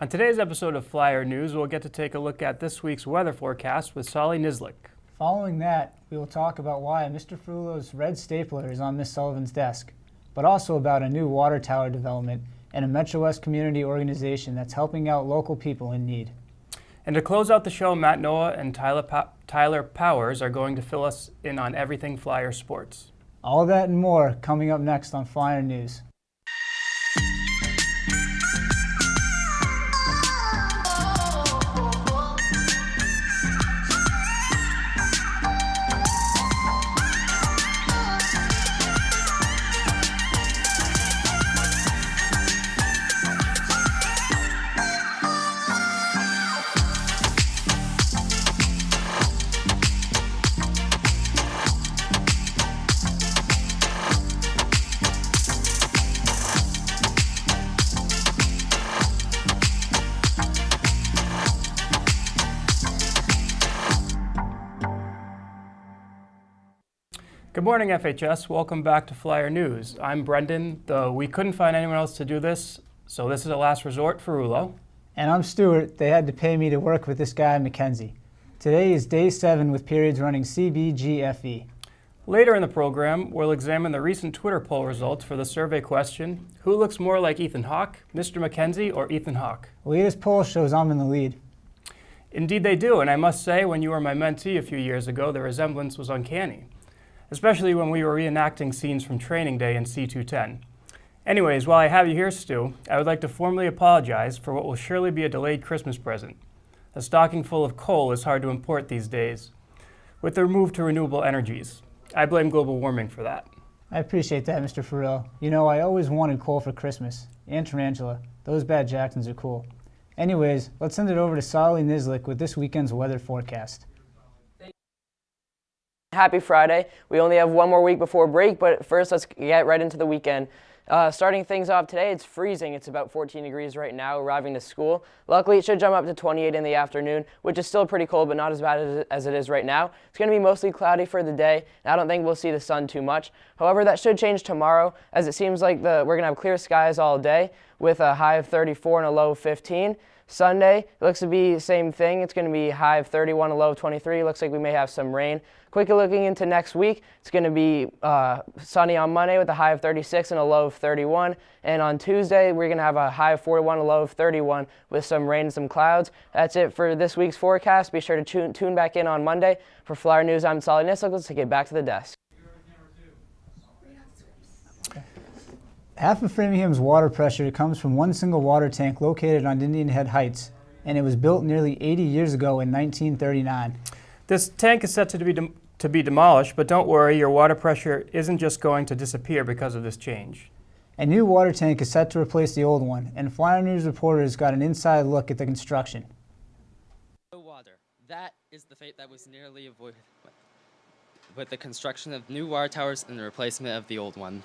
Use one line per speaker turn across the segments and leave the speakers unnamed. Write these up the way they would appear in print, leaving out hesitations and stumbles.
On today's episode of Flyer News, we'll get to take a look at this week's weather forecast with Solly Nislik.
Following that, we will talk about why Mr. Ferullo's red stapler is on Miss Sullivan's desk, but also about a new water tower development and a Metro West community organization that's helping out local people in need.
And to close out the show, Matt Noah and Tyler Powers are going to fill us in on everything Flyer sports.
All that and more coming up next on Flyer News.
Good morning, FHS. Welcome back to Flyer News. I'm Brendan, though we couldn't find anyone else to do this, so this is a last resort for Ferullo.
And I'm Stuart. They had to pay me to work with this guy, Mackenzie. Today is day 7 with periods running CBGFE.
Later in the program, we'll examine the recent Twitter poll results for the survey question, who looks more like Ethan Hawke, Mr. Mackenzie, or Ethan Hawke?
The latest poll shows I'm in the lead.
Indeed they do, and I must say, when you were my mentee a few years ago, the resemblance was uncanny, especially when we were reenacting scenes from training day in C210. Anyways, while I have you here, Stu, I would like to formally apologize for what will surely be a delayed Christmas present. A stocking full of coal is hard to import these days, with the move to renewable energies. I blame global warming for that.
I appreciate that, Mr. Ferrell. You know, I always wanted coal for Christmas. And tarantula. Those bad Jacksons are cool. Anyways, let's send it over to Solly Nislik with this weekend's weather forecast.
Happy Friday. We only have one more week before break, but first let's get right into the weekend. Starting things off today, it's freezing. It's about 14 degrees right now arriving to school. Luckily, it should jump up to 28 in the afternoon, which is still pretty cold, but not as bad as it is right now. It's going to be mostly cloudy for the day, and I don't think we'll see the sun too much. However, that should change tomorrow, as it seems like we're going to have clear skies all day with a high of 34 and a low of 15. Sunday, it looks to be the same thing. It's going to be high of 31, a low of 23. Looks like we may have some rain. Quickly looking into next week, it's going to be sunny on Monday with a high of 36 and a low of 31. And on Tuesday, we're going to have a high of 41, a low of 31 with some rain and some clouds. That's it for this week's forecast. Be sure to tune back in on Monday. For Flyer News, I'm Solly Nislik. Let's get back to the desk.
Half of Framingham's water pressure comes from one single water tank located on Indian Head Heights, and it was built nearly 80 years ago in 1939.
This tank is set to be demolished, but don't worry, your water pressure isn't just going to disappear because of this change.
A new water tank is set to replace the old one, and Flyer News reporters got an inside look at the construction.
Water. That is the fate that was nearly avoided with the construction of new water towers and the replacement of the old one.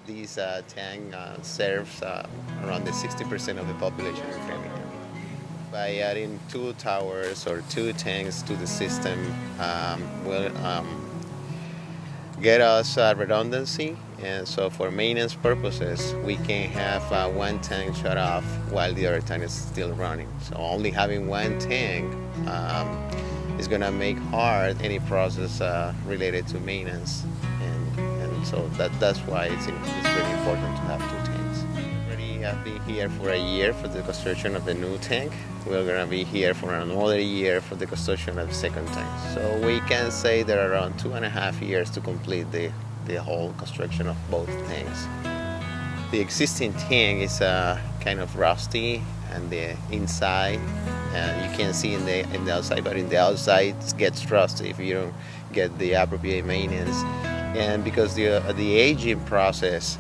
This tank serves around the 60% of the population in Framingham. By adding 2 towers or 2 tanks to the system will get us redundancy, and so for maintenance purposes we can have one tank shut off while the other tank is still running. So only having one tank is going to make hard any process related to maintenance. So that's why it's really important to have 2 tanks. We already have been here for a year for the construction of the new tank. We're going to be here for another year for the construction of the second tank. So we can say there are around 2.5 years to complete the whole construction of both tanks. The existing tank is kind of rusty, and the inside you can see in the outside, but in the outside it gets rusty if you don't get the appropriate maintenance. And because the aging process,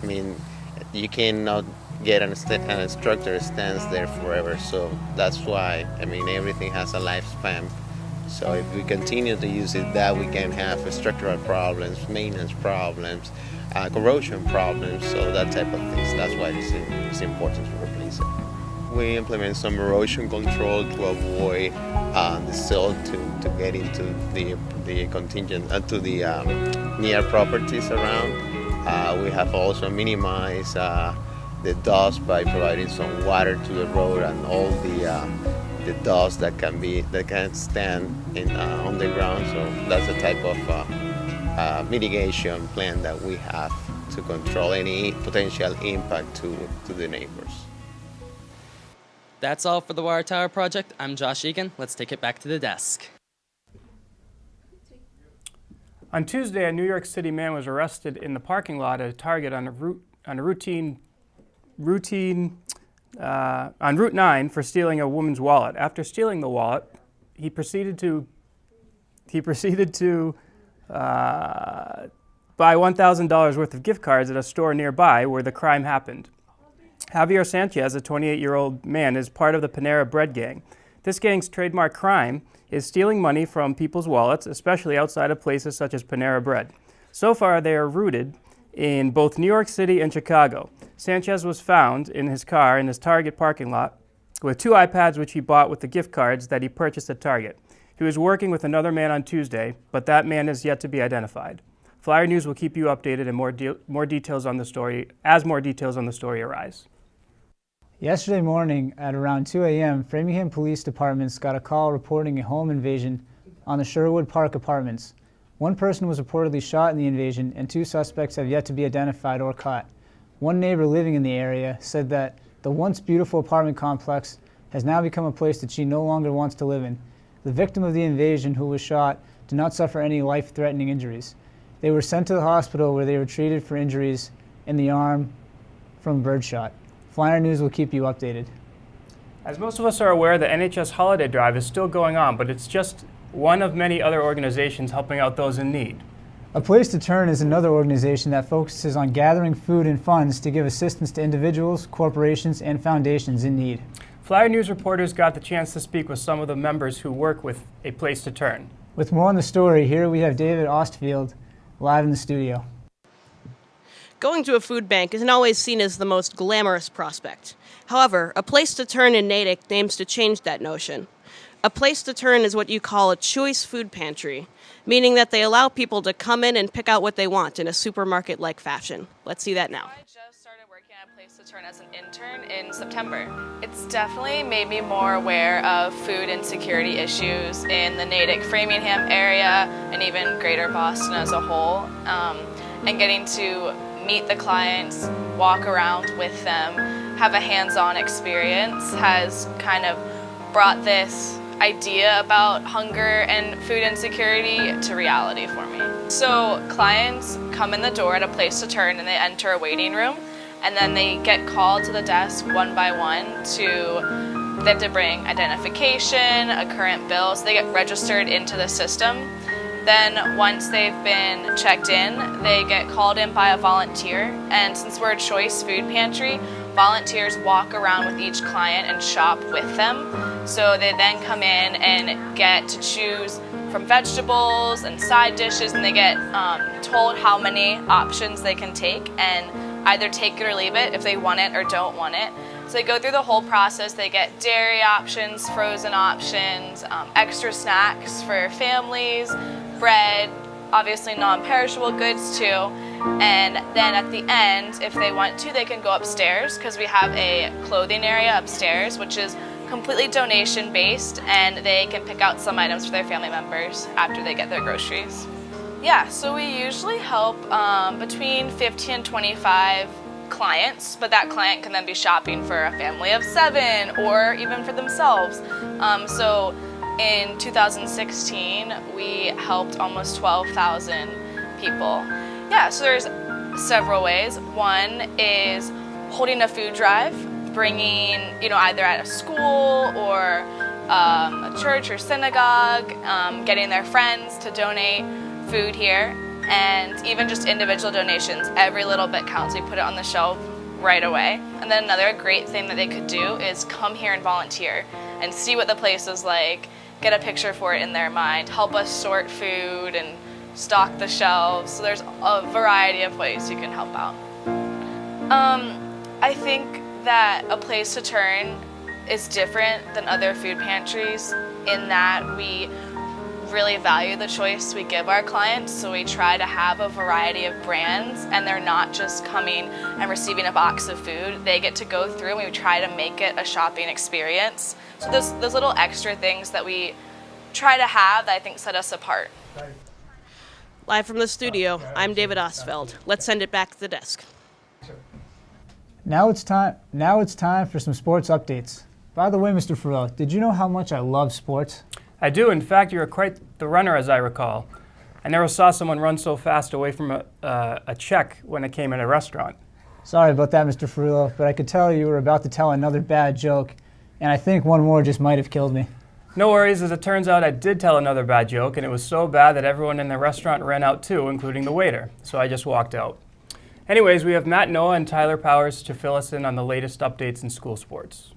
you cannot get an instructor that stands there forever. So that's why, everything has a lifespan. So if we continue to use it, that we can have structural problems, maintenance problems, corrosion problems, so that type of things. That's why it's important to replace it. we implement some erosion control to avoid the silt to get into the contingent to the near properties around. We have also minimized the dust by providing some water to the road and all the dust that can stand on the ground. So that's the type of mitigation plan that we have to control any potential impact to the neighbors.
That's all for the Water Tower project. I'm Josh Egan. Let's take it back to the desk.
On Tuesday, a New York City man was arrested in the parking lot at a Target on Route 9 for stealing a woman's wallet. After stealing the wallet, he proceeded to buy $1,000 worth of gift cards at a store nearby where the crime happened. Javier Sanchez, a 28-year-old man, is part of the Panera Bread gang. This gang's trademark crime is stealing money from people's wallets, especially outside of places such as Panera Bread. So far, they are rooted in both New York City and Chicago. Sanchez was found in his car in his Target parking lot with 2 iPads which he bought with the gift cards that he purchased at Target. He was working with another man on Tuesday, but that man is yet to be identified. Flyer News will keep you updated and more details on the story as more details on the story arise.
Yesterday morning at around 2 a.m., Framingham Police Departments got a call reporting a home invasion on the Sherwood Park Apartments. One person was reportedly shot in the invasion, and 2 suspects have yet to be identified or caught. One neighbor living in the area said that the once beautiful apartment complex has now become a place that she no longer wants to live in. The victim of the invasion, who was shot, did not suffer any life-threatening injuries. They were sent to the hospital where they were treated for injuries in the arm from birdshot. Flyer News will keep you updated.
As most of us are aware, the NHS Holiday Drive is still going on, but it's just one of many other organizations helping out those in need.
A Place to Turn is another organization that focuses on gathering food and funds to give assistance to individuals, corporations, and foundations in need.
Flyer News reporters got the chance to speak with some of the members who work with A Place to Turn.
With more on the story, here we have David Ostfield live in the studio.
Going to a food bank isn't always seen as the most glamorous prospect. However, A Place to Turn in Natick aims to change that notion. A Place to Turn is what you call a choice food pantry, meaning that they allow people to come in and pick out what they want in a supermarket-like fashion. Let's see that now.
I just started working at A Place to Turn as an intern in September. It's definitely made me more aware of food insecurity issues in the Natick, Framingham area, and even greater Boston as a whole, and getting to meet the clients, walk around with them, have a hands-on experience has kind of brought this idea about hunger and food insecurity to reality for me. So clients come in the door at A Place to Turn and they enter a waiting room, and then they get called to the desk one by one they have to bring identification, a current bill, so they get registered into the system. Then once they've been checked in, they get called in by a volunteer, and since we're a choice food pantry, volunteers walk around with each client and shop with them. So they then come in and get to choose from vegetables and side dishes, and they get told how many options they can take and either take it or leave it if they want it or don't want it. So they go through the whole process. They get dairy options, frozen options, extra snacks for families, bread, obviously non-perishable goods too. And then at the end, if they want to, they can go upstairs because we have a clothing area upstairs, which is completely donation based, and they can pick out some items for their family members after they get their groceries. Yeah, so we usually help between 15 and 25 clients, but that client can then be shopping for a family of 7 or even for themselves. So in 2016, we helped almost 12,000 people. Yeah, so there's several ways. One is holding a food drive, bringing, either at a school or a church or synagogue, getting their friends to donate food here, and even just individual donations. Every little bit counts. We put it on the shelf right away. And then another great thing that they could do is come here and volunteer and see what the place is like, get a picture for it in their mind, help us sort food and stock the shelves. So there's a variety of ways you can help out. I think that A Place to Turn is different than other food pantries in that we really value the choice we give our clients, so we try to have a variety of brands, and they're not just coming and receiving a box of food. They get to go through and we try to make it a shopping experience. So those little extra things that we try to have that I think set us apart.
Live from the studio, I'm David Osfeld. Let's send it back to the desk.
Now it's time for some sports updates. By the way, Mr. Ferrell, did you know how much I love sports?
I do. In fact, you were quite the runner, as I recall. I never saw someone run so fast away from a check when it came in a restaurant.
Sorry about that, Mr. Ferrell, but I could tell you were about to tell another bad joke, and I think one more just might have killed me.
No worries, as it turns out I did tell another bad joke, and it was so bad that everyone in the restaurant ran out too, including the waiter. So I just walked out. Anyways, we have Matt Noah and Tyler Powers to fill us in on the latest updates in school sports.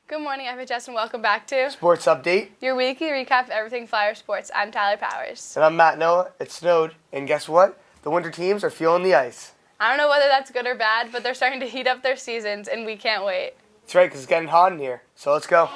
Good morning, FHS, and welcome back to
Sports Update.
your weekly recap of everything Flyer sports. I'm Tyler Powers.
And I'm Matt Noah. It snowed, and guess what? The winter teams are feeling the ice.
I don't know whether that's good or bad, but they're starting to heat up their seasons, and we can't wait.
That's right, because it's getting hot in here. So let's go.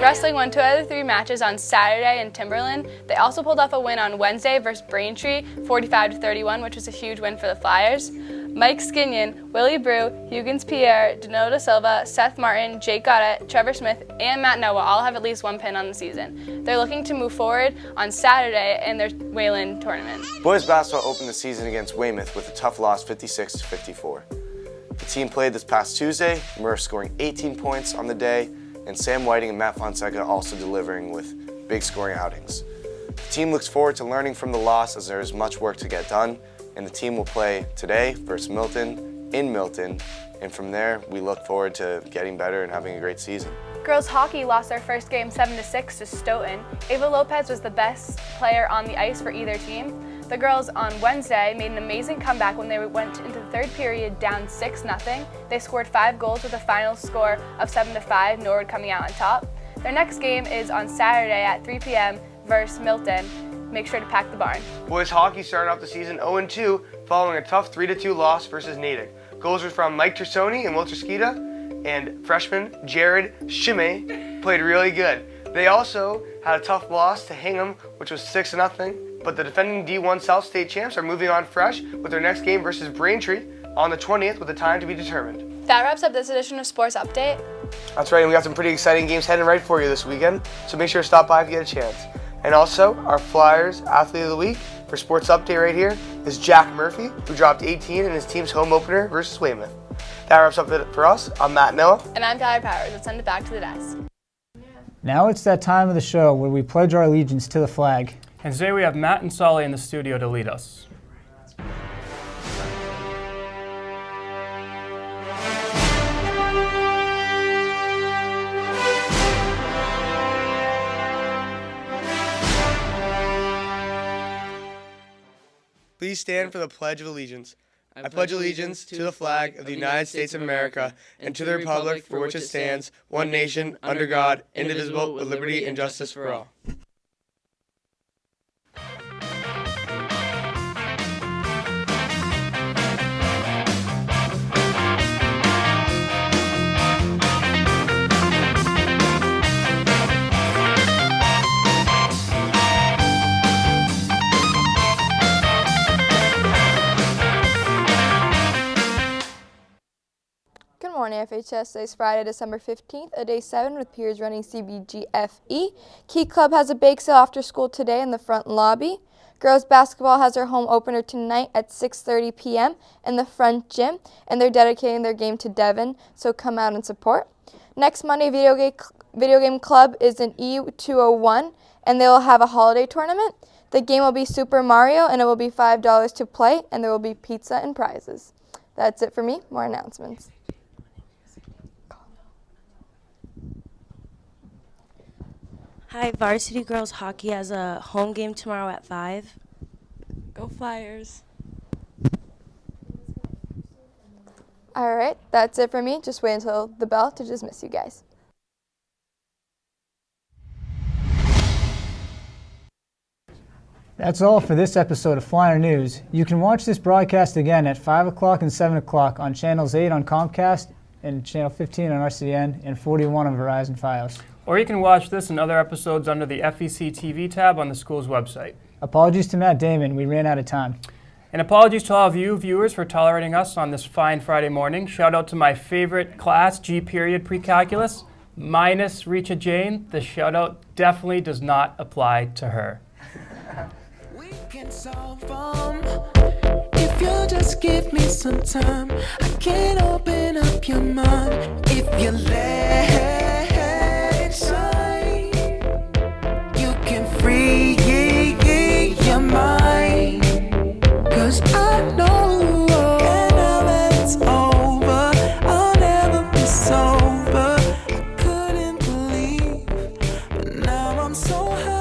Wrestling won 2 out of 3 matches on Saturday in Timberland. They also pulled off a win on Wednesday versus Braintree, 45-31, which was a huge win for the Flyers. Mike Skinnion, Willie Brew, Huggins Pierre, Dano Silva, Seth Martin, Jake Goddett, Trevor Smith, and Matt Noah all have at least 1 pin on the season. They're looking to move forward on Saturday in their Wayland tournament.
Boys basketball opened the season against Weymouth with a tough loss, 56-54. The team played this past Tuesday, Murph scoring 18 points on the day, and Sam Whiting and Matt Fonseca also delivering with big scoring outings. The team looks forward to learning from the loss as there is much work to get done, and the team will play today versus Milton in Milton, and from there we look forward to getting better and having a great season.
Girls hockey lost their first game 7-6 to Stoughton. Ava Lopez was the best player on the ice for either team. The girls on Wednesday made an amazing comeback when they went into the third period down 6-0. They scored 5 goals with a final score of 7-5, Norwood coming out on top. Their next game is on Saturday at 3 p.m. versus Milton. Make sure to pack the barn.
Boys hockey started off the season 0-2 following a tough 3-2 loss versus Natick. Goals were from Mike Tersoni and Will Tersquita, and freshman Jared Shimei played really good. They also had a tough loss to Hingham, which was 6-0. But the defending D1 South State champs are moving on fresh with their next game versus Braintree on the 20th with a time to be determined.
That wraps up this edition of Sports Update.
That's right, and we got some pretty exciting games heading right for you this weekend, so make sure to stop by if you get a chance. And also, our Flyers Athlete of the Week for Sports Update right here is Jack Murphy, who dropped 18 in his team's home opener versus Weymouth. That wraps up it for us. I'm Matt Noah.
And I'm Tyler Powers. Let's send it back to the desk.
Now it's that time of the show where we pledge our allegiance to the flag.
And today we have Matt and Solly in the studio to lead us.
Please stand for the Pledge of Allegiance. I pledge allegiance to the flag of the United States of America and to the republic for which it stands, one nation, under God, indivisible, with liberty and justice for all.
Good morning, FHS. Today's Friday, December 15th, a day 7 with peers running CBGFE. Key Club has a bake sale after school today in the front lobby. Girls basketball has their home opener tonight at 6:30 p.m. in the front gym, and they're dedicating their game to Devon, so come out and support. Next Monday, Video Game Club is in E201, and they will have a holiday tournament. The game will be Super Mario, and it will be $5 to play, and there will be pizza and prizes. That's it for me. More announcements.
Hi, Varsity Girls Hockey has a home game tomorrow at 5.
Go Flyers.
All right, that's it for me. Just wait until the bell to dismiss you guys.
That's all for this episode of Flyer News. You can watch this broadcast again at 5 o'clock and 7 o'clock on Channels 8 on Comcast and Channel 15 on RCN and 41 on Verizon Fios.
Or you can watch this and other episodes under the FEC TV tab on the school's website.
Apologies to Matt Damon, we ran out of time.
And apologies to all of you viewers for tolerating us on this fine Friday morning. Shout out to my favorite class, G period pre-calculus, minus Richa Jane. The shout out definitely does not apply to her.
We can solve them if you just give me some time. I can open up your mind if you let it shine. You can free your mind. 'Cause I know, and now that it's over, I'll never be sober. I couldn't believe, but now I'm so high.